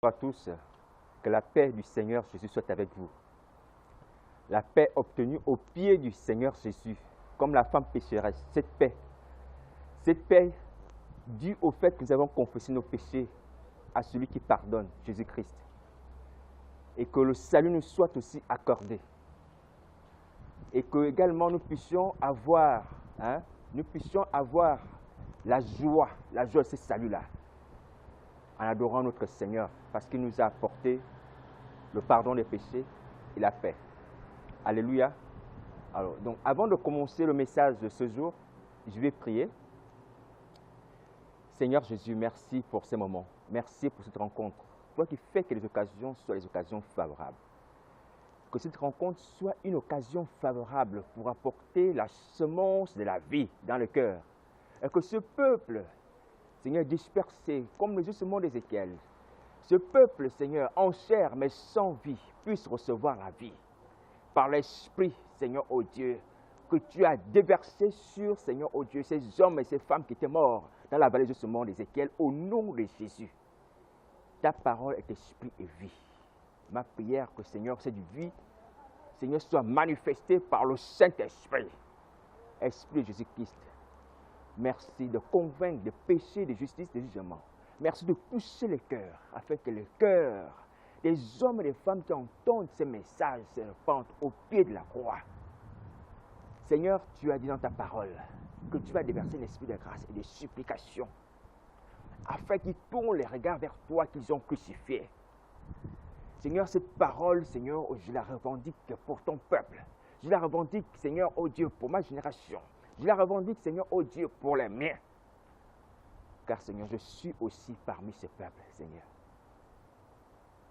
Bonjour à tous, que la paix du Seigneur Jésus soit avec vous. La paix obtenue au pied du Seigneur Jésus, comme la femme pécheresse, cette paix due au fait que nous avons confessé nos péchés à celui qui pardonne, Jésus-Christ, et que le salut nous soit aussi accordé, et que également nous puissions avoir la joie de ce salut-là, en adorant notre Seigneur, parce qu'il nous a apporté le pardon des péchés et la paix. Alléluia. Alors, donc, avant de commencer le message de ce jour, je vais prier. Seigneur Jésus, merci pour ces moments. Merci pour cette rencontre. Toi qui fais que les occasions soient des occasions favorables. Que cette rencontre soit une occasion favorable pour apporter la semence de la vie dans le cœur. Et que ce peuple, Seigneur, dispersé comme les ossements d'Ézéchiel, ce peuple, Seigneur, en chair mais sans vie, puisse recevoir la vie par l'Esprit, Seigneur, oh Dieu, que tu as déversé sur, Seigneur, oh Dieu, ces hommes et ces femmes qui étaient morts dans la vallée des ossements d'Ézéchiel, au nom de Jésus. Ta parole est esprit et vie. Ma prière que, Seigneur, cette vie, Seigneur, soit manifestée par le Saint-Esprit, Esprit de Jésus-Christ. Merci de convaincre de péché, de justice, de jugement. Merci de toucher les cœurs, afin que les cœurs des hommes et des femmes qui entendent ces messages se répandent au pied de la croix. Seigneur, tu as dit dans ta parole que tu vas déverser l'esprit de grâce et de supplication, afin qu'ils tournent les regards vers toi qu'ils ont crucifié. Seigneur, cette parole, Seigneur, je la revendique pour ton peuple. Je la revendique, Seigneur, oh Dieu, pour ma génération. Je la revendique, Seigneur, oh Dieu, pour les miens. Car, Seigneur, je suis aussi parmi ce peuple, Seigneur.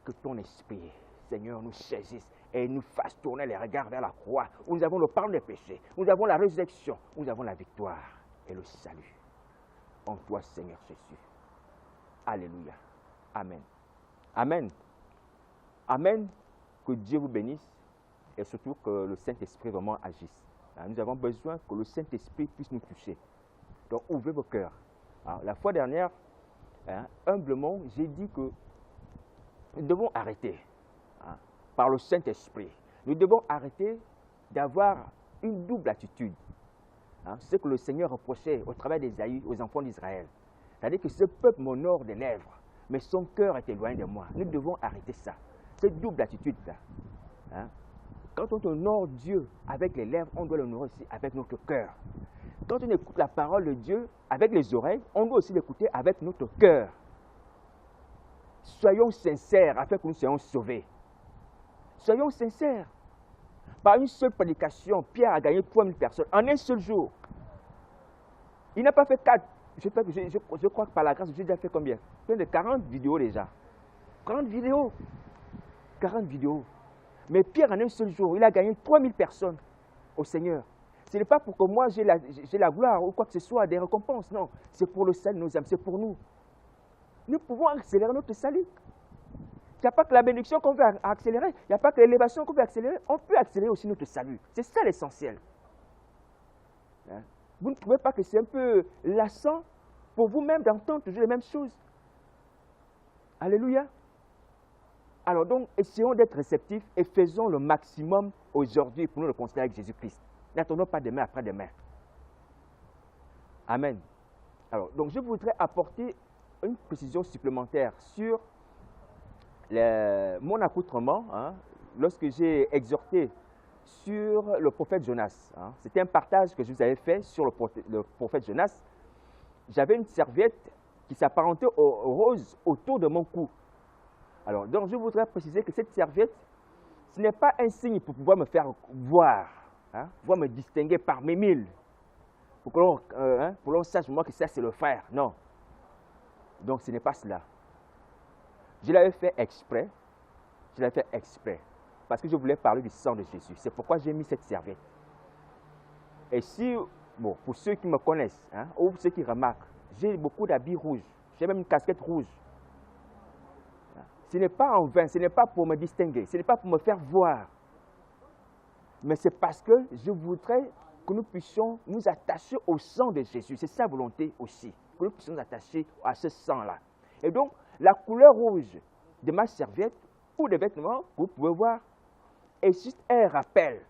Que ton esprit, Seigneur, nous saisisse et nous fasse tourner les regards vers la croix, où nous avons le pardon des péchés, où nous avons la résurrection, où nous avons la victoire et le salut. En toi, Seigneur Jésus. Alléluia. Amen. Amen. Amen. Que Dieu vous bénisse et surtout que le Saint-Esprit vraiment agisse. Nous avons besoin que le Saint-Esprit puisse nous toucher. Donc, ouvrez vos cœurs. Alors, la fois dernière, humblement, j'ai dit que nous devons arrêter, par le Saint-Esprit, nous devons arrêter d'avoir une double attitude. C'est ce que le Seigneur reprochait au travers d'Ésaïe aux enfants d'Israël. C'est-à-dire que ce peuple m'honore des lèvres, mais son cœur est éloigné de moi. Nous devons arrêter ça, cette double attitude-là. Quand on honore Dieu avec les lèvres, on doit l'honorer aussi avec notre cœur. Quand on écoute la parole de Dieu avec les oreilles, on doit aussi l'écouter avec notre cœur. Soyons sincères afin que nous soyons sauvés. Soyons sincères. Par une seule prédication, Pierre a gagné 3000 personnes en un seul jour. Il n'a pas fait 4. Je crois que par la grâce, j'ai déjà fait combien? Plein de 40 vidéos déjà. 40 vidéos. 40 vidéos. Mais Pierre, en un seul jour, il a gagné 3000 personnes au Seigneur. Ce n'est pas pour que moi j'ai la gloire ou quoi que ce soit, des récompenses. Non, c'est pour le salut de nos âmes, c'est pour nous. Nous pouvons accélérer notre salut. Il n'y a pas que la bénédiction qu'on veut accélérer, il n'y a pas que l'élévation qu'on veut accélérer, on peut accélérer aussi notre salut. C'est ça l'essentiel. Vous ne trouvez pas que c'est un peu lassant pour vous-même d'entendre toujours les mêmes choses? Alléluia. Alors donc, essayons d'être réceptifs et faisons le maximum aujourd'hui pour nous le considérer avec Jésus-Christ. N'attendons pas demain après demain. Amen. Alors, donc je voudrais apporter une précision supplémentaire sur mon accoutrement lorsque j'ai exhorté sur le prophète Jonas. C'était un partage que je vous avais fait sur le prophète Jonas. J'avais une serviette qui s'apparentait au rose autour de mon cou. Alors, donc je voudrais préciser que cette serviette, ce n'est pas un signe pour pouvoir me faire voir, pouvoir me distinguer parmi mille, pour que l'on sache moi que ça c'est le frère. Non. Donc ce n'est pas cela. Je l'avais fait exprès. Je l'avais fait exprès. Parce que je voulais parler du sang de Jésus. C'est pourquoi j'ai mis cette serviette. Et si, bon, pour ceux qui me connaissent, ou ceux qui remarquent, j'ai beaucoup d'habits rouges. J'ai même une casquette rouge. Ce n'est pas en vain, ce n'est pas pour me distinguer, ce n'est pas pour me faire voir. Mais c'est parce que je voudrais que nous puissions nous attacher au sang de Jésus. C'est sa volonté aussi, que nous puissions nous attacher à ce sang-là. Et donc, la couleur rouge de ma serviette ou des vêtements que vous pouvez voir est juste un rappel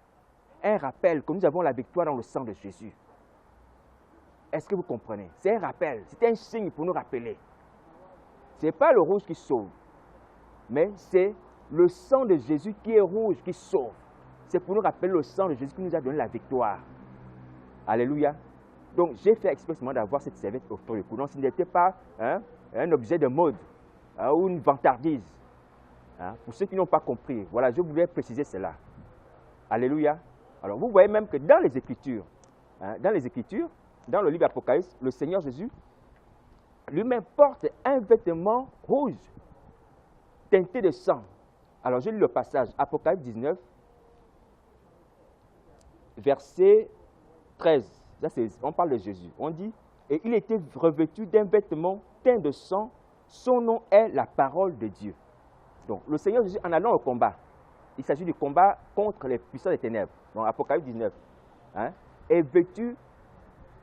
que nous avons la victoire dans le sang de Jésus. Est-ce que vous comprenez? C'est un rappel, c'est un signe pour nous rappeler. Ce n'est pas le rouge qui sauve, mais c'est le sang de Jésus qui est rouge, qui sauve. C'est pour nous rappeler le sang de Jésus qui nous a donné la victoire. Alléluia. Donc, j'ai fait expressément d'avoir cette serviette autour du cou. Donc, ce n'était pas un objet de mode ou une vantardise. Pour ceux qui n'ont pas compris, voilà, je voulais préciser cela. Alléluia. Alors, vous voyez même que dans les Écritures, dans le livre d'Apocalypse, le Seigneur Jésus lui-même porte un vêtement rouge, teinté de sang. Alors, je lis le passage, Apocalypse 19, verset 13. Là, on parle de Jésus. On dit, et il était revêtu d'un vêtement teint de sang, son nom est la parole de Dieu. Donc, le Seigneur Jésus, en allant au combat, il s'agit du combat contre les puissants des ténèbres, dans Apocalypse 19, est vêtu,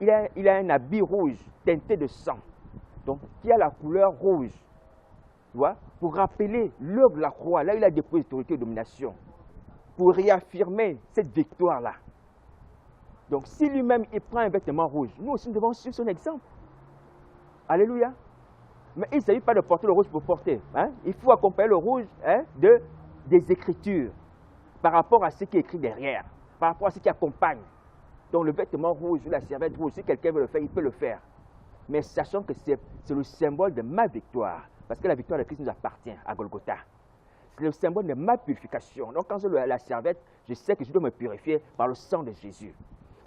il a un habit rouge, teinté de sang, donc qui a la couleur rouge, tu vois, pour rappeler l'œuvre de la croix, là il a déposé autorité et domination, pour réaffirmer cette victoire-là. Donc, si lui-même, il prend un vêtement rouge, nous aussi, nous devons suivre son exemple. Alléluia. Mais il ne s'agit pas de porter le rouge pour porter. Il faut accompagner le rouge des Écritures par rapport à ce qui est écrit derrière, par rapport à ce qui accompagne. Donc, le vêtement rouge ou la serviette rouge, si quelqu'un veut le faire, il peut le faire. Mais sachant que c'est le symbole de ma victoire, parce que la victoire de Christ nous appartient à Golgotha. C'est le symbole de ma purification. Donc, quand j'ai la serviette, je sais que je dois me purifier par le sang de Jésus.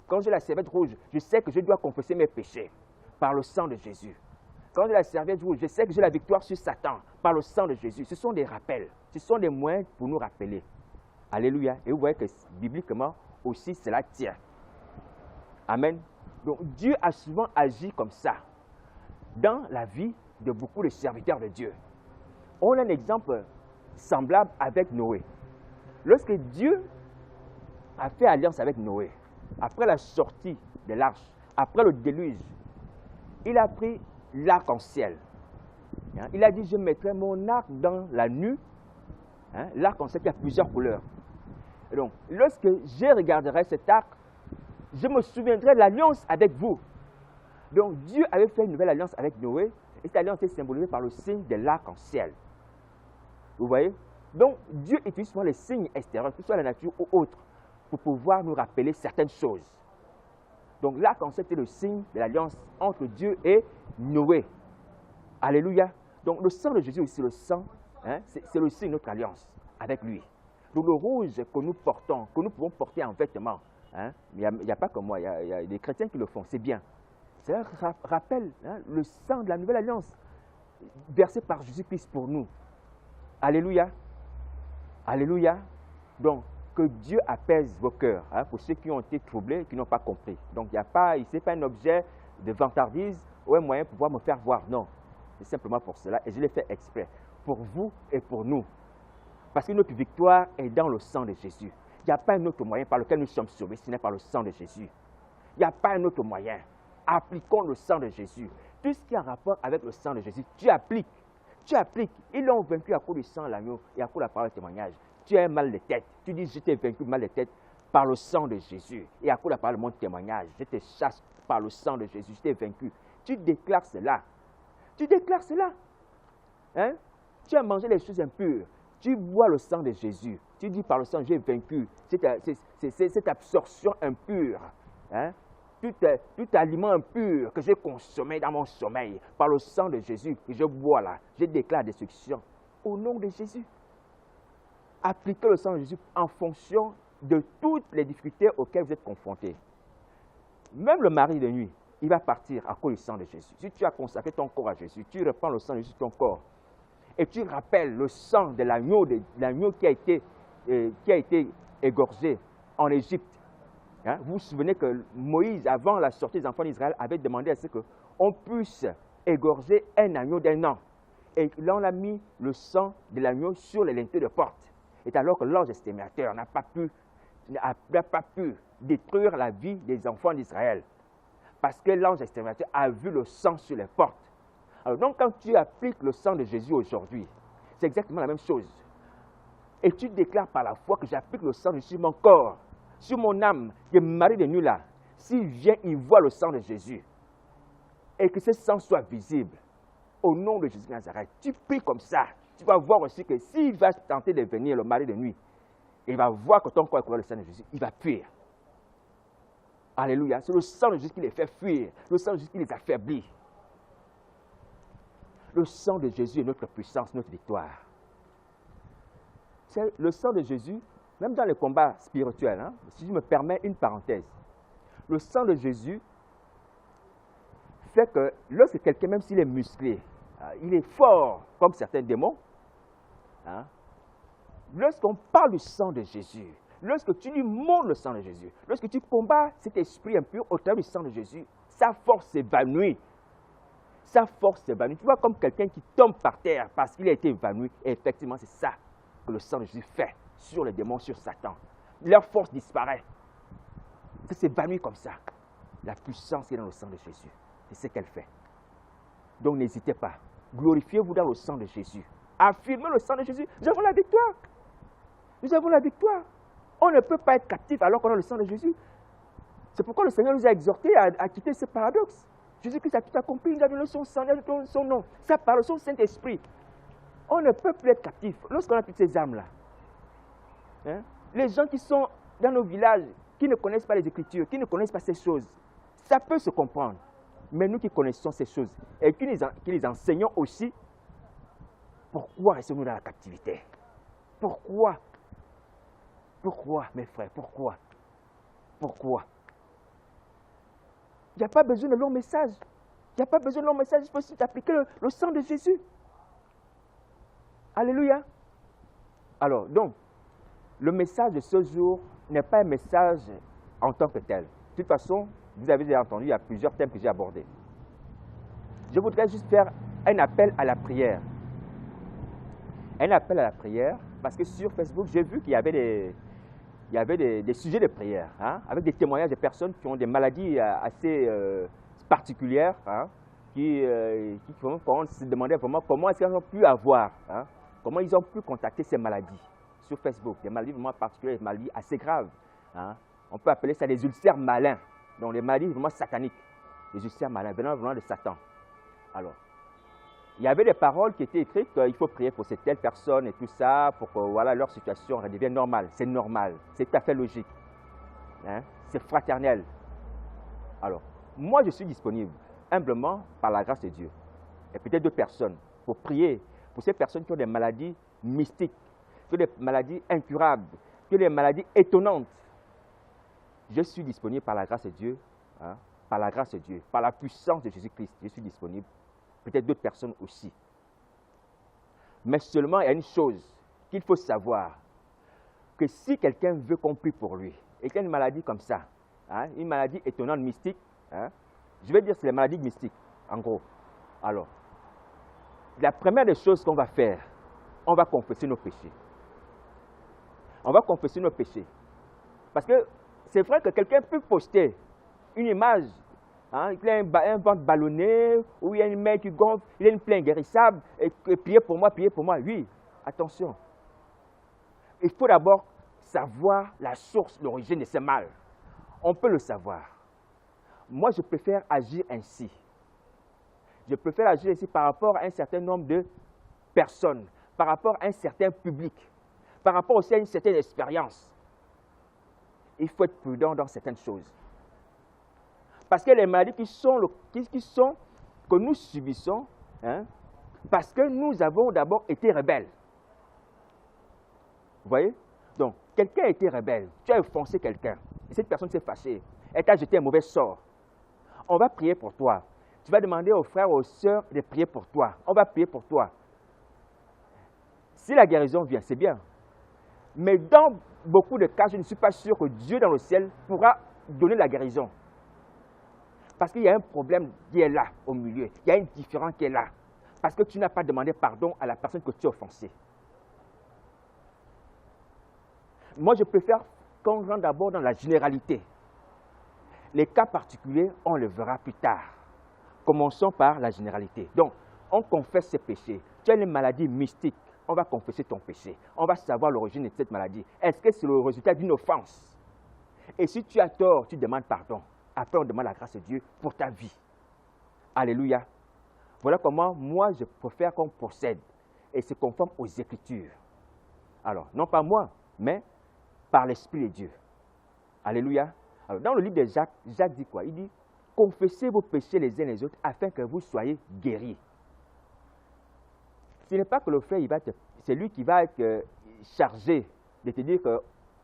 Quand j'ai la serviette rouge, je sais que je dois confesser mes péchés par le sang de Jésus. Quand j'ai la serviette rouge, je sais que j'ai la victoire sur Satan par le sang de Jésus. Ce sont des rappels, ce sont des moyens pour nous rappeler. Alléluia. Et vous voyez que bibliquement aussi cela tient. Amen. Donc Dieu a souvent agi comme ça dans la vie de beaucoup de serviteurs de Dieu. On a un exemple semblable avec Noé. Lorsque Dieu a fait alliance avec Noé, après la sortie de l'arche, après le déluge, il a pris l'arc-en-ciel. Il a dit, je mettrai mon arc dans la nue. L'arc-en-ciel qui a plusieurs couleurs. Et donc, lorsque je regarderai cet arc, je me souviendrai de l'alliance avec vous. Donc, Dieu avait fait une nouvelle alliance avec Noé, et cette alliance est symbolisée par le signe de l'arc-en-ciel. Vous voyez? Donc, Dieu utilise souvent les signes extérieurs, que ce soit la nature ou autre, pour pouvoir nous rappeler certaines choses. Donc, l'arc-en-ciel est le signe de l'alliance entre Dieu et Noé. Alléluia. Donc, le sang de Jésus aussi, le sang, c'est le signe de notre alliance avec lui. Donc, le rouge que nous portons, que nous pouvons porter en vêtements, il n'y a pas que moi, il y a des chrétiens qui le font, c'est bien. Ça rappelle le sang de la nouvelle alliance, versé par Jésus-Christ pour nous. Alléluia. Alléluia. Donc, que Dieu apaise vos cœurs, pour ceux qui ont été troublés, qui n'ont pas compris. Donc, ce n'est pas un objet de vantardise ou un moyen pour pouvoir me faire voir. Non, c'est simplement pour cela, et je l'ai fait exprès, pour vous et pour nous. Parce que notre victoire est dans le sang de Jésus. Il n'y a pas un autre moyen par lequel nous sommes sauvés, ce n'est par le sang de Jésus. Il n'y a pas un autre moyen. Appliquons le sang de Jésus. Tout ce qui est en rapport avec le sang de Jésus, tu appliques. Tu appliques. Ils l'ont vaincu à cause du sang de l'agneau et à cause de la parole de témoignage. Tu as un mal de tête. Tu dis, je t'ai vaincu mal de tête par le sang de Jésus. Et à cause de la parole de mon témoignage, je te chasse par le sang de Jésus. Je t'ai vaincu. Tu déclares cela. Tu déclares cela. Tu as mangé les choses impures. Tu bois le sang de Jésus. Tu dis par le sang, j'ai vaincu cette absorption impure. Tout aliment impur que j'ai consommé dans mon sommeil, par le sang de Jésus que je bois là, je déclare destruction. Au nom de Jésus. Appliquez le sang de Jésus en fonction de toutes les difficultés auxquelles vous êtes confrontés. Même le mari de nuit, il va partir à cause du sang de Jésus. Si tu as consacré ton corps à Jésus, tu reprends le sang de Jésus sur ton corps et tu rappelles le sang de l'agneau qui a été égorgé en Égypte. Vous vous souvenez que Moïse, avant la sortie des enfants d'Israël, avait demandé à ce qu'on puisse égorger un agneau d'un an. Et là, on a mis le sang de l'agneau sur les linteaux de porte. Et alors que l'ange exterminateur n'a pas pu détruire la vie des enfants d'Israël. Parce que l'ange exterminateur a vu le sang sur les portes. Alors donc, quand tu appliques le sang de Jésus aujourd'hui, C'est exactement la même chose. Et tu déclares par la foi que j'applique le sang de Jésus sur mon corps, sur mon âme, que mari de nuit là, s'il vient, il voit le sang de Jésus. Et que ce sang soit visible. Au nom de Jésus de Nazareth, tu pries comme ça. Tu vas voir aussi que s'il va tenter de venir, le mari de nuit, il va voir que ton corps est couvert le sang de Jésus, il va fuir. Alléluia. C'est le sang de Jésus qui les fait fuir. Le sang de Jésus qui les affaiblit. Le sang de Jésus est notre puissance, notre victoire. C'est le sang de Jésus, même dans les combats spirituels, hein, si je me permets une parenthèse, le sang de Jésus fait que lorsque quelqu'un, même s'il est musclé, il est fort comme certains démons, hein, lorsqu'on parle du sang de Jésus, lorsque tu lui montres le sang de Jésus, lorsque tu combats cet esprit impur au travers du sang de Jésus, sa force s'évanouit. Sa force s'évanouit. Tu vois comme quelqu'un qui tombe par terre parce qu'il a été évanoui. Et effectivement, c'est ça que le sang de Jésus fait sur les démons, sur Satan. Leur force disparaît. Ça s'évanouit comme ça. La puissance est dans le sang de Jésus. C'est ce qu'elle fait. Donc n'hésitez pas. Glorifiez-vous dans le sang de Jésus. Affirmez le sang de Jésus. Nous avons la victoire. Nous avons la victoire. On ne peut pas être captif alors qu'on a le sang de Jésus. C'est pourquoi le Seigneur nous a exhortés à quitter ce paradoxe. Jésus-Christ a tout accompli, il a donné son sang, il a donné son nom. Ça parle son Saint-Esprit. On ne peut plus être captif lorsqu'on a toutes ces âmes-là. Hein? Les gens qui sont dans nos villages, qui ne connaissent pas les Écritures, qui ne connaissent pas ces choses, ça peut se comprendre. Mais nous qui connaissons ces choses et qui les enseignons aussi, pourquoi restons-nous dans la captivité? Pourquoi? Pourquoi, mes frères? Pourquoi? Pourquoi? Il n'y a pas besoin de long message. Il n'y a pas besoin de long message. Il faut aussi appliquer le sang de Jésus. Alléluia. Alors, donc, le message de ce jour n'est pas un message en tant que tel. De toute façon, vous avez déjà entendu, il y a plusieurs thèmes que j'ai abordés. Je voudrais juste faire un appel à la prière. Un appel à la prière, parce que sur Facebook, j'ai vu qu'il y avait des sujets de prière, hein, avec des témoignages de personnes qui ont des maladies assez particulières, hein, qui se demandaient vraiment comment est-ce qu'ils ont pu avoir, hein, comment ils ont pu contacter ces maladies sur Facebook, des maladies vraiment particulières, des maladies assez graves. Hein. On peut appeler ça des ulcères malins, donc des maladies vraiment sataniques, des ulcères malins venant de Satan. Alors, il y avait des paroles qui étaient écrites qu'il faut prier pour ces telles personnes et tout ça, pour que voilà, leur situation redevienne normale. C'est normal, c'est tout à fait logique. Hein? C'est fraternel. Alors, moi je suis disponible, humblement, par la grâce de Dieu. Et peut-être d'autres personnes, pour prier pour ces personnes qui ont des maladies mystiques, qui ont des maladies incurables, qui ont des maladies étonnantes. Je suis disponible par la grâce de Dieu, hein? Par la grâce de Dieu, par la puissance de Jésus-Christ, je suis disponible. Peut-être d'autres personnes aussi. Mais seulement, il y a une chose qu'il faut savoir, que si quelqu'un veut qu'on prie pour lui, et qu'il y a une maladie comme ça, hein, une maladie étonnante, mystique, hein, je vais dire que c'est les maladies mystiques, en gros. Alors, la première des choses qu'on va faire, on va confesser nos péchés. On va confesser nos péchés. Parce que c'est vrai que quelqu'un peut poster une image, hein, il a un ventre ballonné, ou il y a une main qui gonfle, il a une plaie inguérissable, et priez pour moi, priez pour moi. Oui, attention. Il faut d'abord savoir la source, l'origine de ce mal. On peut le savoir. Moi, je préfère agir ainsi. Je préfère agir ainsi par rapport à un certain nombre de personnes, par rapport à un certain public, par rapport aussi à une certaine expérience. Il faut être prudent dans certaines choses. Parce que les maladies que nous subissons, hein, parce que nous avons d'abord été rebelles. Vous voyez? Donc, quelqu'un a été rebelle, tu as offensé quelqu'un, et cette personne s'est fâchée, elle t'a jeté un mauvais sort. On va prier pour toi. Tu vas demander aux frères, aux sœurs de prier pour toi. On va prier pour toi. Si la guérison vient, c'est bien. Mais dans beaucoup de cas, je ne suis pas sûr que Dieu dans le ciel pourra donner la guérison. Parce qu'il y a un problème qui est là, au milieu. Il y a une différence qui est là. Parce que tu n'as pas demandé pardon à la personne que tu as offensée. Moi, je préfère qu'on rentre d'abord dans la généralité. Les cas particuliers, on le verra plus tard. Commençons par la généralité. Donc, on confesse ses péchés. Tu as une maladie mystique, on va confesser ton péché. On va savoir l'origine de cette maladie. Est-ce que c'est le résultat d'une offense? Et si tu as tort, tu demandes pardon. Après, on demande la grâce de Dieu pour ta vie. Alléluia. Voilà comment moi, je préfère qu'on procède. Et c'est conforme aux Écritures. Alors, non pas moi, mais par l'Esprit de Dieu. Alléluia. Alors, dans le livre de Jacques, Jacques dit quoi? Il dit, confessez vos péchés les uns les autres afin que vous soyez guéris. Ce n'est pas que le frère, c'est lui qui va être chargé de te dire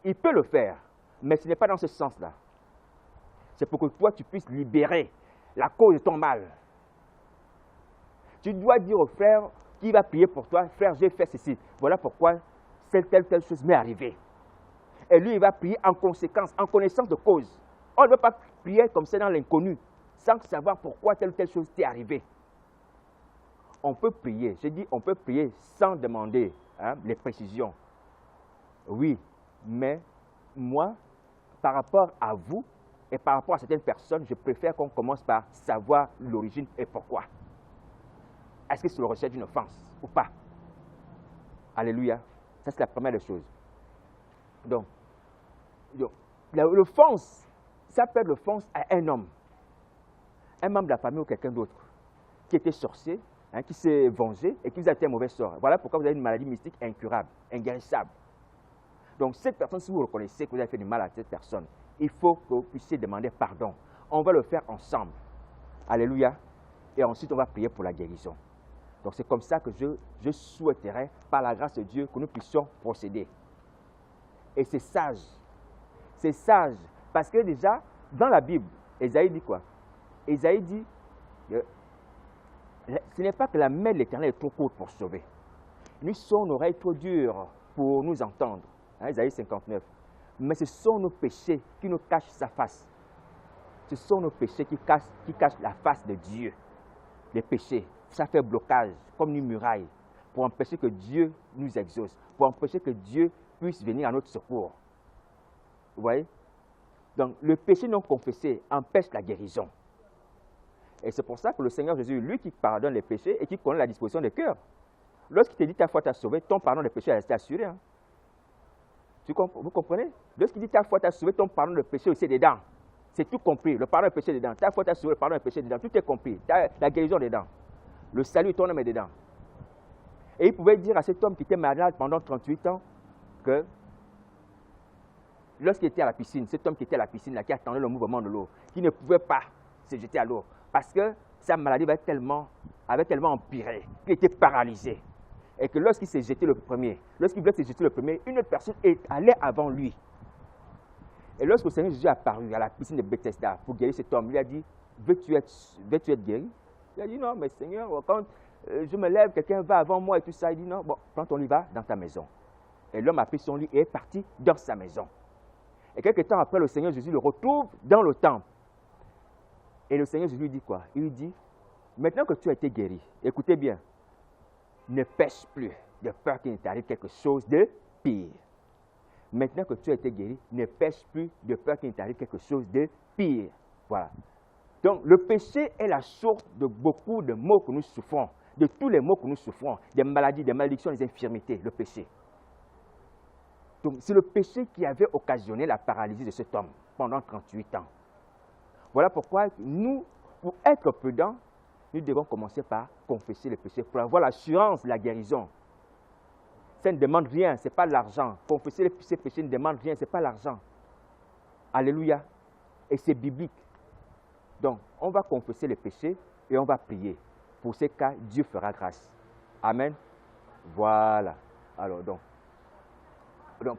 qu'il peut le faire, mais ce n'est pas dans ce sens-là. C'est pour que toi, tu puisses libérer la cause de ton mal. Tu dois dire au frère qui va prier pour toi, frère, j'ai fait ceci. Voilà pourquoi telle chose m'est arrivée. Et lui, il va prier en conséquence, en connaissance de cause. On ne veut pas prier comme ça dans l'inconnu, sans savoir pourquoi telle ou telle chose t'est arrivée. On peut prier, j'ai dit on peut prier sans demander les précisions. Oui, mais moi, par rapport à vous et par rapport à certaines personnes, je préfère qu'on commence par savoir l'origine et pourquoi. Est-ce que c'est le rejet d'une offense ou pas? Alléluia. Ça, c'est la première des choses. Donc l'offense, ça peut être l'offense à un homme, un membre de la famille ou quelqu'un d'autre, qui était sorcier, qui s'est vengé et qui vous a été un mauvais sort. Voilà pourquoi vous avez une maladie mystique incurable, inguérissable. Donc cette personne, si vous reconnaissez que vous avez fait du mal à cette personne, il faut que vous puissiez demander pardon. On va le faire ensemble. Alléluia. Et ensuite, on va prier pour la guérison. Donc c'est comme ça que je souhaiterais, par la grâce de Dieu, que nous puissions procéder. Et c'est sage. C'est sage. Parce que déjà, dans la Bible, Ésaïe dit quoi? Ésaïe dit, ce n'est pas que la main de l'Éternel est trop courte pour sauver. Ni son oreille trop dure pour nous entendre. Ésaïe 59. Mais ce sont nos péchés qui nous cachent sa face. Ce sont nos péchés qui cachent la face de Dieu. Les péchés, ça fait blocage, comme une muraille, pour empêcher que Dieu nous exauce, pour empêcher que Dieu puisse venir à notre secours. Vous voyez? Donc, le péché non confessé empêche la guérison. Et c'est pour ça que le Seigneur Jésus, lui qui pardonne les péchés et qui connaît la disposition des cœurs, lorsqu'il te dit ta foi t'a sauvé, ton pardon des péchés est resté assuré. Hein? Vous comprenez? Lorsqu'il dit ta foi t'a sauvé, ton pardon de péché aussi est dedans. C'est tout compris. Le pardon des péchés est dedans. Ta foi t'a sauvé, le pardon des péchés est dedans. Tout est compris. La guérison est dedans. Le salut de ton âme est dedans. Et il pouvait dire à cet homme qui était malade pendant 38 ans que lorsqu'il était à la piscine, cet homme qui était à la piscine, là, qui attendait le mouvement de l'eau, qui ne pouvait pas se jeter à l'eau, parce que sa maladie avait tellement empiré, qu'il était paralysé. Et que lorsqu'il s'est jeté le premier, une autre personne est allée avant lui. Et lorsque le Seigneur Jésus est apparu à la piscine de Bethesda pour guérir cet homme, il a dit, veux-tu être guéri? Il a dit, non, mais Seigneur, quand je me lève, quelqu'un va avant moi et tout ça. Il dit, non, bon, prends ton lit, va dans ta maison. Et l'homme a pris son lit et est parti dans sa maison. Et quelques temps après, le Seigneur Jésus le retrouve dans le temple. Et le Seigneur Jésus lui dit quoi? Il lui dit, maintenant que tu as été guéri, écoutez bien, ne pêche plus de peur qu'il ne t'arrive quelque chose de pire. Maintenant que tu as été guéri, ne pêche plus de peur qu'il ne t'arrive quelque chose de pire. Voilà. Donc, le péché est la source de beaucoup de maux que nous souffrons, de tous les maux que nous souffrons, des maladies, des malédictions, des infirmités, le péché. Donc, c'est le péché qui avait occasionné la paralysie de cet homme pendant 38 ans. Voilà pourquoi nous, pour être prudents, nous devons commencer par confesser le péché pour avoir l'assurance de la guérison. Ça ne demande rien, ce n'est pas l'argent. Confesser ces péchés ne demande rien, ce n'est pas l'argent. Alléluia. Et c'est biblique. Donc, on va confesser les péchés et on va prier. Pour ces cas, Dieu fera grâce. Amen. Voilà. Alors, donc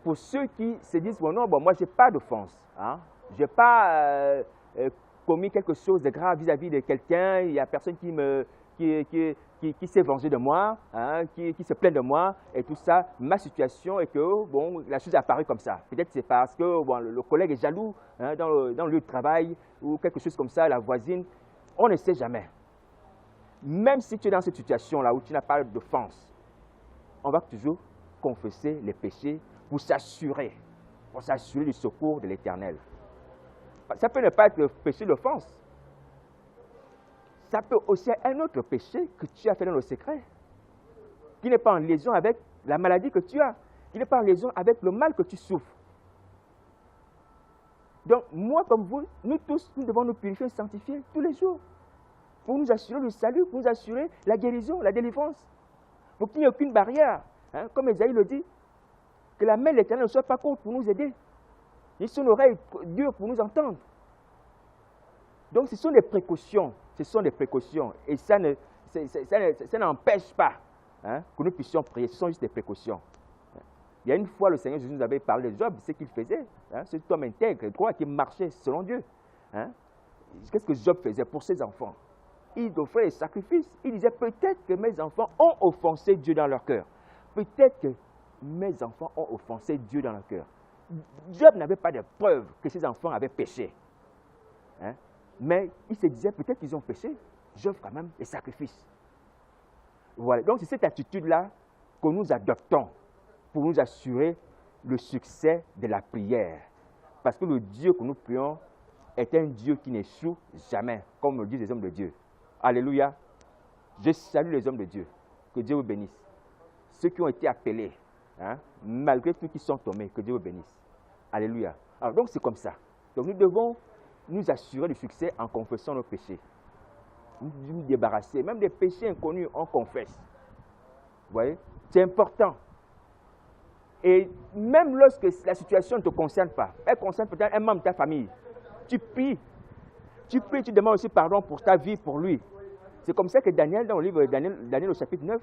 pour ceux qui se disent, bon, non, bon, moi, je n'ai pas d'offense. Hein? Je n'ai pas commis quelque chose de grave vis-à-vis de quelqu'un. Il n'y a personne qui s'est vengé de moi, hein, qui se plaint de moi et tout ça. Ma situation est que, bon, la chose est apparue comme ça. Peut-être c'est parce que bon, le collègue est jaloux hein, dans le lieu de travail ou quelque chose comme ça, la voisine. On ne sait jamais. Même si tu es dans cette situation-là où tu n'as pas d'offense, on va toujours confesser les péchés pour s'assurer du secours de l'Éternel. Ça peut ne pas être le péché d'offense. Ça peut aussi être un autre péché que tu as fait dans le secret, qui n'est pas en liaison avec la maladie que tu as. Il n'est pas en liaison avec le mal que tu souffres. Donc, moi comme vous, nous tous, nous devons nous purifier et sanctifier tous les jours pour nous assurer le salut, pour nous assurer la guérison, la délivrance. Pour qu'il n'y ait aucune barrière. Hein, comme Esaïe le dit, que la main de l'Éternel ne soit pas contre pour nous aider. Et son oreille dure pour nous entendre. Donc, ce sont des précautions. Ce sont des précautions. Et ça n'empêche pas que nous puissions prier. Ce sont juste des précautions. Il y a une fois, le Seigneur Jésus nous avait parlé de Job, ce qu'il faisait. Cet homme intègre, droit, qui marchait selon Dieu. Qu'est-ce que Job faisait pour ses enfants? Il offrait des sacrifices. Il disait, peut-être que mes enfants ont offensé Dieu dans leur cœur. Peut-être que mes enfants ont offensé Dieu dans leur cœur. Job n'avait pas de preuve que ses enfants avaient péché. Mais il se disait, peut-être qu'ils ont péché. J'offre quand même des sacrifices. Voilà. Donc, c'est cette attitude-là que nous adoptons pour nous assurer le succès de la prière. Parce que le Dieu que nous prions est un Dieu qui n'échoue jamais, comme le disent les hommes de Dieu. Alléluia. Je salue les hommes de Dieu. Que Dieu vous bénisse. Ceux qui ont été appelés, malgré tout qui sont tombés, que Dieu vous bénisse. Alléluia. Alors donc c'est comme ça. Donc nous devons nous assurer du succès en confessant nos péchés. Nous débarrasser, même des péchés inconnus, on confesse. Vous voyez? C'est important. Et même lorsque la situation ne te concerne pas, elle concerne peut-être un membre de ta famille, tu pries, tu demandes aussi pardon pour ta vie, pour lui. C'est comme ça que Daniel, dans le livre de Daniel au chapitre 9,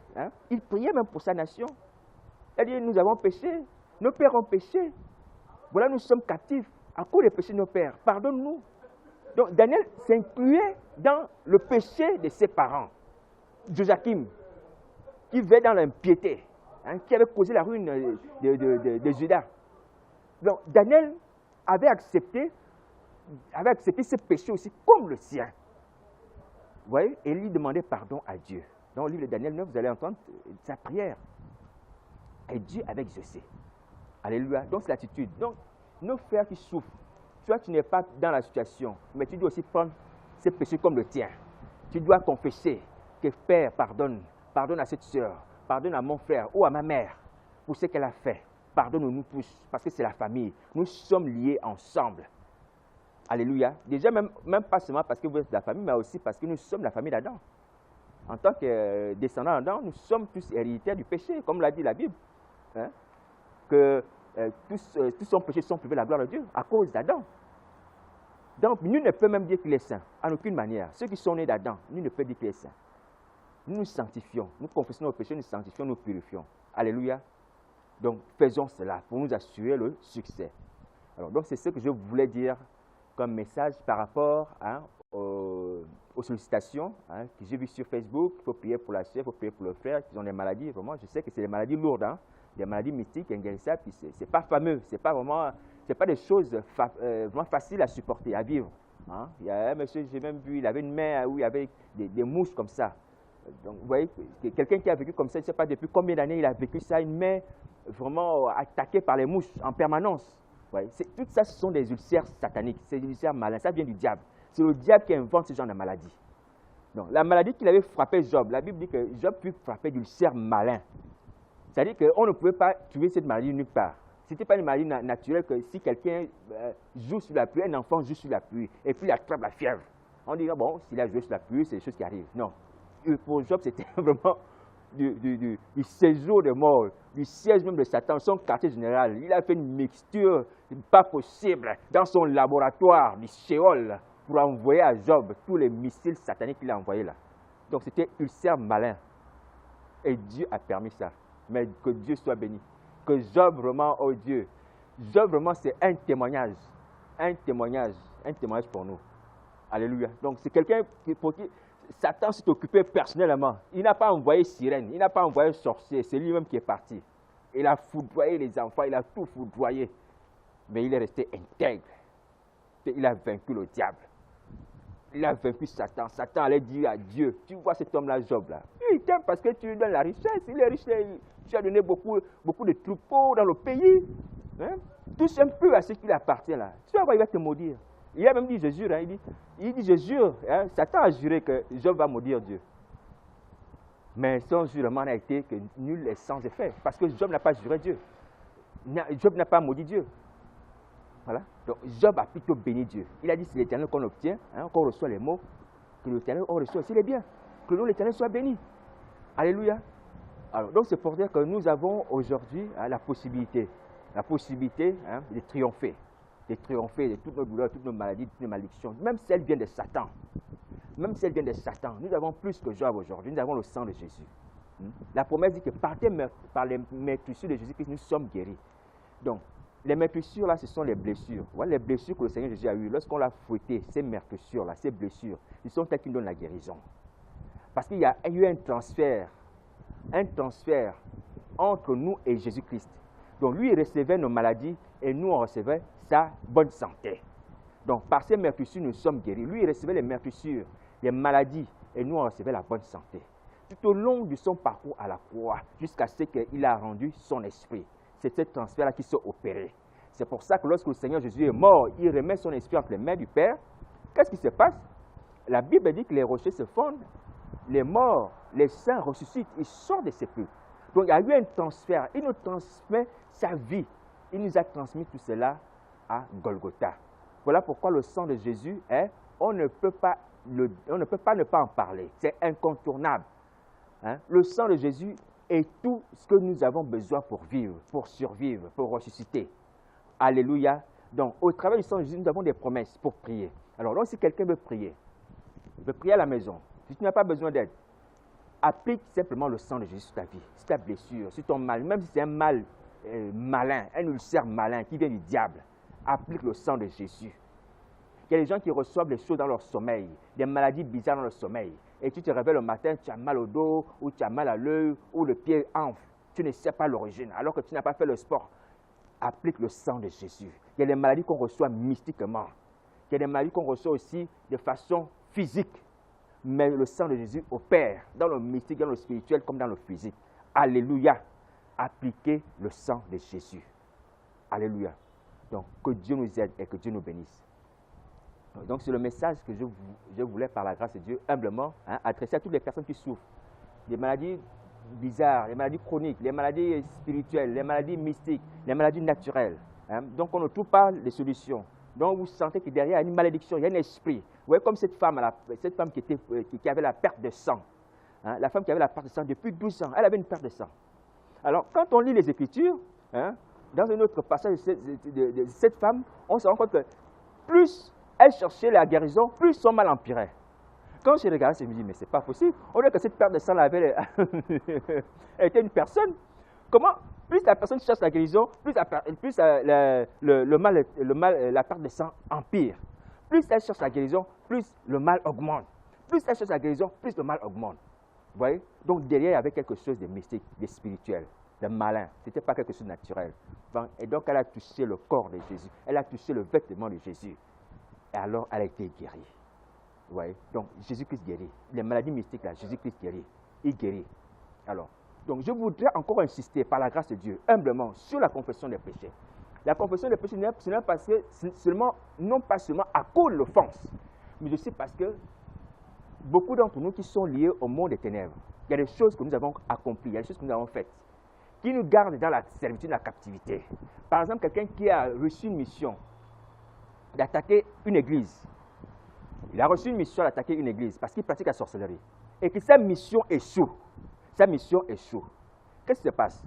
il priait même pour sa nation. Il dit, nous avons péché, nos pères ont péché. Voilà, nous sommes captifs à cause des péchés de nos pères. Pardonne-nous. Donc Daniel s'incluait dans le péché de ses parents. Joachim, qui vivait dans l'impiété, qui avait causé la ruine de Juda. Donc Daniel avait accepté ses péchés aussi comme le sien. Vous voyez, et il demandait pardon à Dieu. Dans le livre de Daniel 9, vous allez entendre sa prière. Et Dieu avait exaucé. Alléluia. Donc c'est l'attitude. Donc, nos frères qui souffrent, toi tu n'es pas dans la situation, mais tu dois aussi prendre ces péchés comme le tien. Tu dois confesser que Père, pardonne à cette soeur, pardonne à mon frère ou à ma mère pour ce qu'elle a fait. Pardonne-nous tous, parce que c'est la famille. Nous sommes liés ensemble. Alléluia. Déjà, même pas seulement parce que vous êtes de la famille, mais aussi parce que nous sommes la famille d'Adam. En tant que descendants d'Adam, nous sommes tous héritiers du péché, comme l'a dit la Bible. Que tous son péché sont privés de la gloire de Dieu à cause d'Adam. Donc, nul ne peut même dire qu'il est saint, en aucune manière. Ceux qui sont nés d'Adam, nul ne peut dire qu'il est saint. Nous nous sanctifions, nous confessons nos péchés, nous sanctifions, nous purifions. Alléluia. Donc, faisons cela pour nous assurer le succès. Alors, donc, c'est ce que je voulais dire comme message par rapport aux sollicitations que j'ai vues sur Facebook. Il faut prier pour la sœur, il faut prier pour le frère qui ont des maladies. Vraiment, je sais que c'est des maladies lourdes, des maladies mystiques, inguérissables. Puis c'est pas fameux, c'est pas des choses vraiment faciles à supporter, à vivre. Il y a un monsieur, j'ai même vu, il avait une main où il y avait des mouches comme ça. Donc, vous voyez, quelqu'un qui a vécu comme ça, je ne sais pas depuis combien d'années il a vécu ça, une main vraiment attaquée par les mouches en permanence. Ouais, tout ça, ce sont des ulcères sataniques, c'est des ulcères malins, ça vient du diable. C'est le diable qui invente ce genre de maladie. Donc, la maladie qu'il avait frappé Job, la Bible dit que Job fut frappé d'ulcères malins. C'est-à-dire qu'on ne pouvait pas tuer cette maladie nulle part. Ce n'était pas une maladie naturelle que si quelqu'un joue sur la pluie, un enfant joue sur la pluie, et puis il attrape la fièvre. On dirait, bon, s'il a joué sur la pluie, c'est des choses qui arrivent. Non. Et pour Job, c'était vraiment du séjour de mort, du siège même de Satan, son quartier général. Il a fait une mixture pas possible dans son laboratoire du Sheol pour envoyer à Job tous les missiles sataniques qu'il a envoyés là. Donc c'était ulcère malin. Et Dieu a permis ça. Mais que Dieu soit béni. Que Job vraiment, oh Dieu, Job vraiment c'est un témoignage pour nous. Alléluia. Donc c'est quelqu'un pour qui Satan s'est occupé personnellement. Il n'a pas envoyé sirène, il n'a pas envoyé sorcier, c'est lui-même qui est parti. Il a foudroyé les enfants, il a tout foudroyé. Mais il est resté intègre. Il a vaincu le diable. Il a vaincu Satan. Satan allait dire à Dieu, tu vois cet homme-là, Job, là. Il t'aime parce que tu lui donnes la richesse. Il est riche, tu as donné beaucoup de troupeaux dans le pays. Touche un peu à ce qui lui appartient là. Tu vas voir, il va te maudire. Il a même dit, je jure, il dit, je jure, Satan a juré que Job va maudire Dieu. Mais son jurement n'a été que nul et sans effet. Parce que Job n'a pas juré Dieu. Job n'a pas maudit Dieu. Voilà. Donc Job a plutôt béni Dieu. Il a dit, c'est l'Éternel qu'on obtient, qu'on reçoit les mots, que l'Éternel on reçoit aussi les biens. Que le nom de l'Éternel soit béni. Alléluia. Alors, donc c'est pour dire que nous avons aujourd'hui la possibilité de triompher de toutes nos douleurs, toutes nos maladies, toutes nos malédictions, même si elles viennent de Satan. Même si elles viennent de Satan, nous avons plus que Job aujourd'hui, nous avons le sang de Jésus. La promesse dit que par les meurtrissures de Jésus-Christ, nous sommes guéris. Donc, les meurtrissures, là, ce sont les blessures. Voilà, les blessures que le Seigneur Jésus a eues. Lorsqu'on l'a fouetté, ces meurtrissures-là, ces blessures, ils sont telles qui nous donnent la guérison. Parce qu'il y a eu un transfert entre nous et Jésus-Christ. Donc, lui, il recevait nos maladies et nous, on recevait sa bonne santé. Donc, par ces meurtrissures, nous sommes guéris. Lui, il recevait les meurtrissures, les maladies, et nous, on recevait la bonne santé. Tout au long de son parcours à la croix, jusqu'à ce qu'il a rendu son esprit. C'est ce transfert-là qui s'est opéré. C'est pour ça que lorsque le Seigneur Jésus est mort, il remet son esprit entre les mains du Père. Qu'est-ce qui se passe? La Bible dit que les rochers se fondent, les morts, les saints ressuscitent, ils sortent des sépulcres. Donc, il y a eu un transfert. Il nous transmet sa vie. Il nous a transmis tout cela à Golgotha. Voilà pourquoi le sang de Jésus on ne peut pas ne pas en parler. C'est incontournable. Le sang de Jésus est tout ce que nous avons besoin pour vivre, pour survivre, pour ressusciter. Alléluia. Donc, au travers du sang de Jésus, nous avons des promesses pour prier. Alors, donc, si quelqu'un veut prier à la maison, si tu n'as pas besoin d'aide, applique simplement le sang de Jésus sur ta vie, sur ta blessure, sur ton mal, même si c'est un mal malin, un ulcère malin qui vient du diable, applique le sang de Jésus. Il y a des gens qui reçoivent des choses dans leur sommeil, des maladies bizarres dans leur sommeil. Et tu te réveilles le matin, tu as mal au dos, ou tu as mal à l'œil, ou le pied enfle. Tu ne sais pas l'origine, alors que tu n'as pas fait le sport. Applique le sang de Jésus. Il y a des maladies qu'on reçoit mystiquement. Il y a des maladies qu'on reçoit aussi de façon physique. Mais le sang de Jésus opère dans le mystique, dans le spirituel, comme dans le physique. Alléluia. Appliquez le sang de Jésus. Alléluia. Donc, que Dieu nous aide et que Dieu nous bénisse. Donc, c'est le message que je voulais, par la grâce de Dieu, humblement, adresser à toutes les personnes qui souffrent. Des maladies bizarres, les maladies chroniques, les maladies spirituelles, les maladies mystiques, les maladies naturelles. Donc, on ne trouve pas les solutions. Donc, vous sentez que derrière, il y a une malédiction, il y a un esprit. Vous voyez, comme cette femme qui avait la perte de sang. La femme qui avait la perte de sang depuis 12 ans, elle avait une perte de sang. Alors, quand on lit les Écritures, dans un autre passage de cette femme, on se rend compte que plus elle cherchait la guérison, plus son mal empirait. Quand je regardais, je me dis, mais c'est pas possible. On dirait que cette perte de sang elle était une personne. Comment? Plus la personne cherche la guérison, plus la perte de sang empire. Plus elle cherche la guérison, plus le mal augmente. Plus elle cherche la guérison, plus le mal augmente. Vous voyez? Donc derrière, il y avait quelque chose de mystique, de spirituel, de malin. Ce n'était pas quelque chose de naturel. Et donc elle a touché le corps de Jésus. Elle a touché le vêtement de Jésus. Et alors, elle a été guérie. Vous voyez? Donc, Jésus-Christ guérit. Les maladies mystiques, là, Jésus-Christ guérit. Il guérit. Alors, donc, je voudrais encore insister, par la grâce de Dieu, humblement, sur la confession des péchés. La confession des péchés, ce n'est pas seulement, non pas seulement à cause de l'offense, mais aussi parce que beaucoup d'entre nous qui sont liés au monde des ténèbres, il y a des choses que nous avons accomplies, il y a des choses que nous avons faites, qui nous gardent dans la servitude, la captivité. Par exemple, quelqu'un qui a reçu une mission d'attaquer une église. Il a reçu une mission d'attaquer une église parce qu'il pratique la sorcellerie. Et que sa mission échoue. Sa mission échoue. Qu'est-ce qui se passe?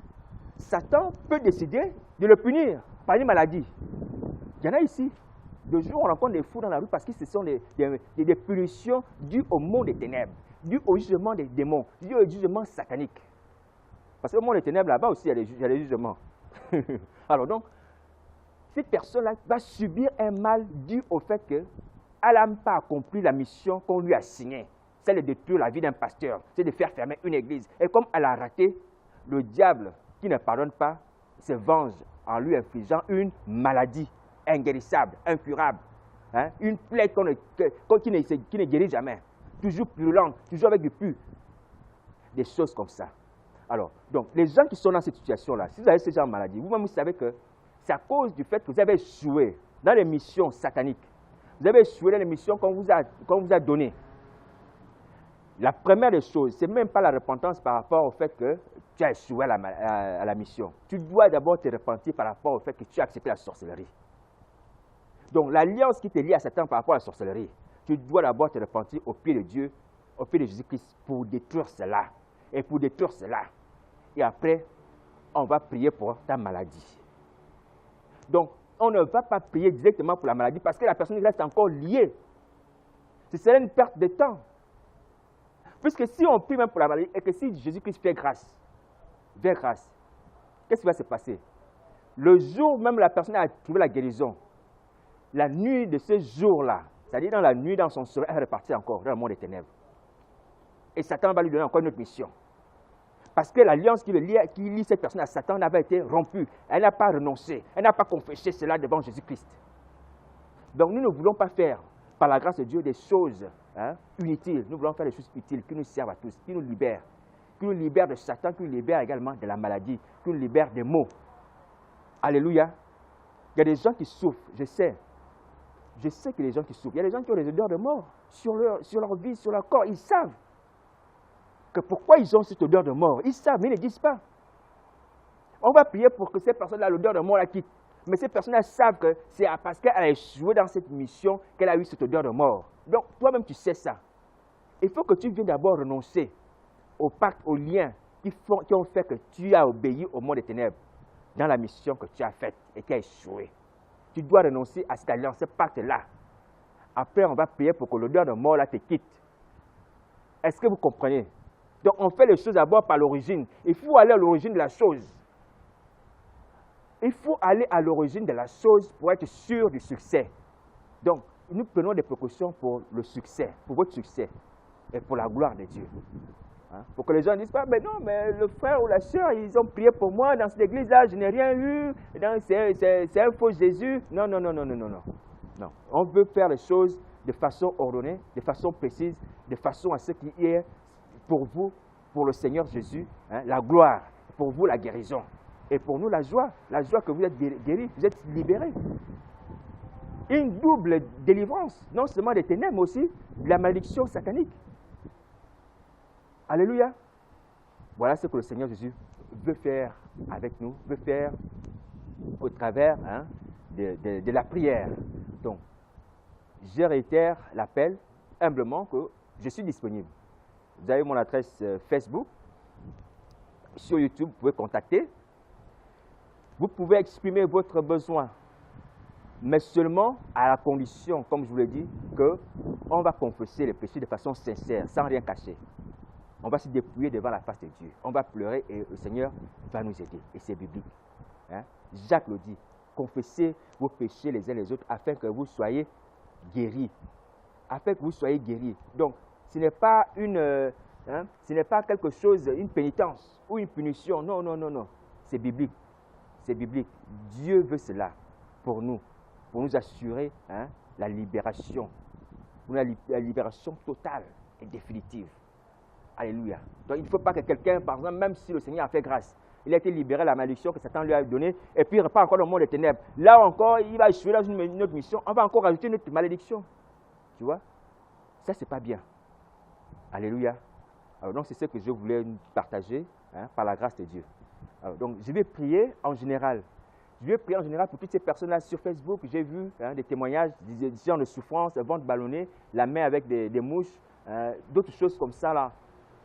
Satan peut décider de le punir par une maladie. Il y en a ici. De jour, on rencontre des fous dans la rue parce que ce sont des punitions dues au monde des ténèbres, dues au jugement des démons, dues au jugement satanique. Parce que le monde des ténèbres, là-bas aussi, il y a des jugements. Alors donc, cette personne-là va subir un mal dû au fait qu'elle n'a pas accompli la mission qu'on lui a signée. C'est de détruire la vie d'un pasteur, c'est de faire fermer une église. Et comme elle a raté, le diable, qui ne pardonne pas, se venge en lui infligeant une maladie inguérissable, incurable. Une plaie qui ne guérit jamais, toujours purulente, toujours avec du pu. Des choses comme ça. Alors, donc, les gens qui sont dans cette situation-là, si vous avez ce genre de maladie, vous-même, vous savez que c'est à cause du fait que vous avez échoué dans les missions sataniques. Vous avez échoué dans les missions qu'on vous a données. La première des choses, ce n'est même pas la repentance par rapport au fait que tu as échoué à la mission. Tu dois d'abord te repentir par rapport au fait que tu as accepté la sorcellerie. Donc, l'alliance qui te lie à Satan par rapport à la sorcellerie, tu dois d'abord te repentir au pied de Dieu, au pied de Jésus-Christ, pour détruire cela. Et pour détruire cela. Et après, on va prier pour ta maladie. Donc, on ne va pas prier directement pour la maladie parce que la personne reste encore liée. Ce serait une perte de temps. Puisque si on prie même pour la maladie et que si Jésus-Christ fait grâce, qu'est-ce qui va se passer? Le jour même où la personne a trouvé la guérison, la nuit de ce jour-là, c'est-à-dire dans la nuit, dans son sommeil, elle est repartie encore dans le monde des ténèbres. Et Satan va lui donner encore une autre mission. Parce que l'alliance qui lie cette personne à Satan n'avait été rompue. Elle n'a pas renoncé. Elle n'a pas confessé cela devant Jésus-Christ. Donc nous ne voulons pas faire, par la grâce de Dieu, des choses inutiles. Nous voulons faire des choses utiles qui nous servent à tous, qui nous libèrent. Qui nous libèrent de Satan, qui nous libèrent également de la maladie, qui nous libèrent des maux. Alléluia. Il y a des gens qui souffrent, je sais. Je sais qu'il y a des gens qui souffrent. Il y a des gens qui ont des odeurs de mort sur leur vie, sur leur corps. Ils savent que pourquoi ils ont cette odeur de mort. Ils savent, mais ils ne disent pas. On va prier pour que ces personnes-là, l'odeur de mort la quitte. Mais ces personnes-là savent que c'est parce qu'elle a échoué dans cette mission qu'elle a eu cette odeur de mort. Donc, toi-même, tu sais ça. Il faut que tu viennes d'abord renoncer au pacte, aux liens qui ont fait que tu as obéi au monde des ténèbres dans la mission que tu as faite et qui a échoué. Tu dois renoncer à cette alliance, ce pacte-là. Après, on va prier pour que l'odeur de mort là te quitte. Est-ce que vous comprenez? Donc, on fait les choses d'abord par l'origine. Il faut aller à l'origine de la chose. Il faut aller à l'origine de la chose pour être sûr du succès. Donc, nous prenons des précautions pour le succès, pour votre succès et pour la gloire de Dieu. Pour que les gens ne disent pas, mais non, mais le frère ou la sœur, ils ont prié pour moi dans cette église-là, je n'ai rien eu, c'est un faux Jésus. Non, non, non, non, non, non, non. Non. On veut faire les choses de façon ordonnée, de façon précise, de façon à ce qui est pour vous, pour le Seigneur Jésus, la gloire, pour vous la guérison. Et pour nous la joie que vous êtes guéris, vous êtes libérés. Une double délivrance, non seulement des ténèbres, mais aussi de la malédiction satanique. Alléluia. Voilà ce que le Seigneur Jésus veut faire avec nous, veut faire au travers de la prière. Donc, je réitère l'appel humblement que je suis disponible. Vous avez mon adresse Facebook. Sur YouTube, vous pouvez contacter. Vous pouvez exprimer votre besoin, mais seulement à la condition, comme je vous l'ai dit, qu'on va confesser les péchés de façon sincère, sans rien cacher. On va se dépouiller devant la face de Dieu. On va pleurer et le Seigneur va nous aider. Et c'est biblique. Jacques le dit. Confessez vos péchés les uns les autres afin que vous soyez guéris. Afin que vous soyez guéris. Donc, ce n'est pas quelque chose, une pénitence ou une punition. Non, non, non, non. C'est biblique. C'est biblique. Dieu veut cela pour nous assurer la libération. La libération totale et définitive. Alléluia. Donc, il ne faut pas que quelqu'un, par exemple, même si le Seigneur a fait grâce, il a été libéré de la malédiction que Satan lui a donnée, et puis il repart encore dans le monde des ténèbres. Là encore, il va échouer dans une autre mission, on va encore rajouter une autre malédiction. Tu vois? Ça, c'est pas bien. Alléluia. Alors, donc, c'est ce que je voulais partager par la grâce de Dieu. Alors, donc, je vais prier en général. Je vais prier en général pour toutes ces personnes-là sur Facebook. J'ai vu des témoignages, des gens de souffrance, ventre ballonné, la main avec des mouches, d'autres choses comme ça là.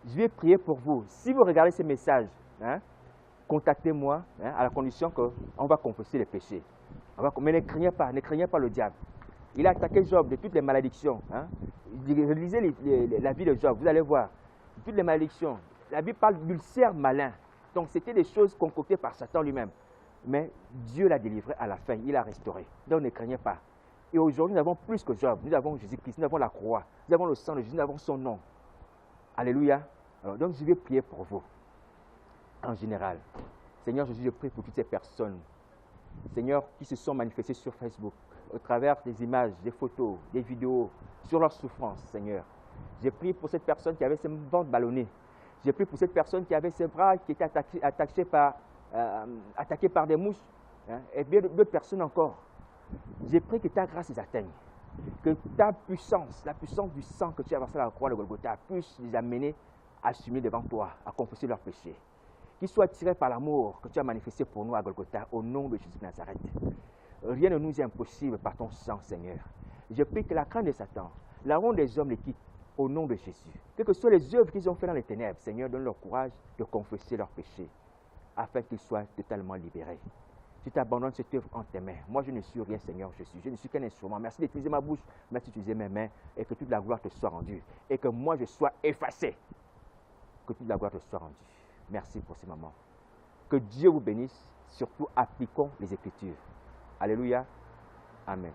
Je vais prier pour vous. Si vous regardez ces messages, contactez-moi à la condition qu'on va confesser les péchés. Mais ne craignez pas le diable. Il a attaqué Job de toutes les malédictions. Lisez la vie de Job, vous allez voir. Toutes les malédictions. La Bible parle d'ulcères malins. Donc c'était des choses concoctées par Satan lui-même. Mais Dieu l'a délivré à la fin, il l'a restauré. Donc ne craignez pas. Et aujourd'hui, nous avons plus que Job. Nous avons Jésus-Christ, nous avons la croix, nous avons le sang de Jésus, nous avons son nom. Alléluia. Alors, donc, je vais prier pour vous, en général. Seigneur Jésus, je prie pour toutes ces personnes, Seigneur, qui se sont manifestées sur Facebook, au travers des images, des photos, des vidéos, sur leur souffrance, Seigneur. Je prie pour cette personne qui avait ses ventres ballonnés. Je prie pour cette personne qui avait ses bras qui étaient attaqués par des mouches, et bien d'autres personnes encore. Je prie que ta grâce les atteigne. Que ta puissance, la puissance du sang que tu as versé à la croix de Golgotha, puisse les amener à s'humilier devant toi, à confesser leurs péchés. Qu'ils soient attirés par l'amour que tu as manifesté pour nous à Golgotha, au nom de Jésus de Nazareth. Rien ne nous est impossible par ton sang, Seigneur. Je prie que la crainte de Satan, la honte des hommes les quitte au nom de Jésus. Quelles que soient les œuvres qu'ils ont faites dans les ténèbres, Seigneur, donne leur courage de confesser leurs péchés, afin qu'ils soient totalement libérés. Je t'abandonne cette œuvre en tes mains. Moi, je ne suis rien, Seigneur Jésus. Je ne suis qu'un instrument. Merci d'utiliser ma bouche, merci d'utiliser mes mains, et que toute la gloire te soit rendue. Et que moi, je sois effacé. Que toute la gloire te soit rendue. Merci pour ces moments. Que Dieu vous bénisse. Surtout, appliquons les Écritures. Alléluia. Amen.